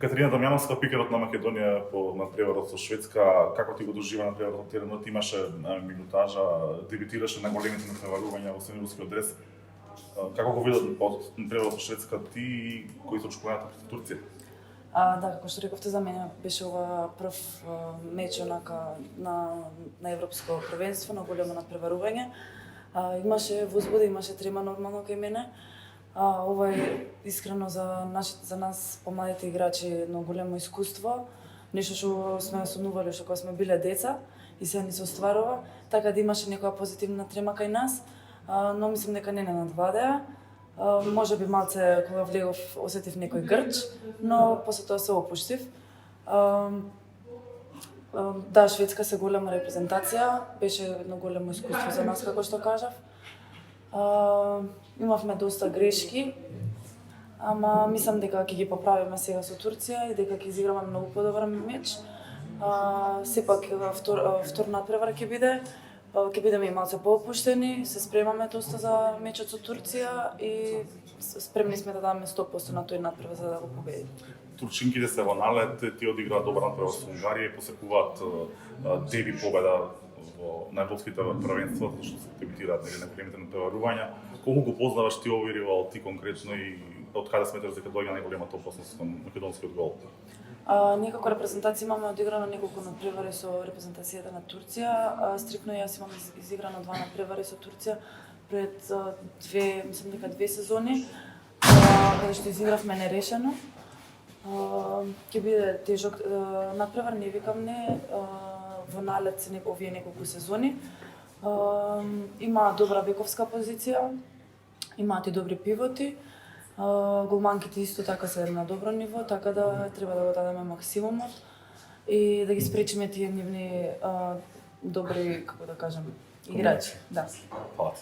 Катерина Дамјановска, пикерот на Македонија по надпреварот со Шведска, како ти го дожива надпреварот од теренот? Имаше минутажа, дебютираше на големите надпреварувања во сенилскиот дрес. Како го видат од надпреварот со Шведска ти и кои се очекувањата против Турција? Да, како што рековте, за мене беше ова прв меч онака на европско првенство, на големо надпреварување. Имаше возбуда, имаше трема нормално кај мене. Ова е искрено за нас помладите играчи едно големо искуство, нешто што сме сонувале што кога сме биле деца и се ни се остварува, така да имаше некоја позитивна трема кај нас, но мислам дека не надвладеа. Може би малце кога влегов осетив некој грч, но после тоа се опуштив. Да, Шведска се голема репрезентација, беше едно големо искуство за нас, како што кажав. Имавме доста грешки, ама мислам дека ќе ги поправиме сега со Турција и дека ќе изиграме многу подобар меч. Сепак втор надпревар ќе бидеме и малце поопуштени, се спремаме доста за мечот со Турција и спремни сме да дадеме 100% на тој надпревар за да го победиме. Турчинките се во налет, ти одиграат добар надпревар со Унгарија и посекуваат деби победа во најбоските првенства, затоа што се дебютираат на големите надпреварувања. Колку го познаваш ти овој ривал, ти конкретно и од каде сметаш дека доаѓа најголемата опасност кон македонскиот гол? Ние како репрезентација имаме одиграно неколку надпревари со репрезентацијата на Турција. Стрикно јас имам изиграно 2 надпревари со Турција пред мислам дека 2 сезони, каде што изигравме нерешено. Ќе биде тежок надпревар, не викам не, во налет се овие неколку сезони. Има добра бековска позиција, имаат и добри пивоти. Голманките исто така се на добро ниво, така да треба да го дадеме максимумот и да ги спречиме тие нивни добри, како да кажам, играчи. Да. Фала ти.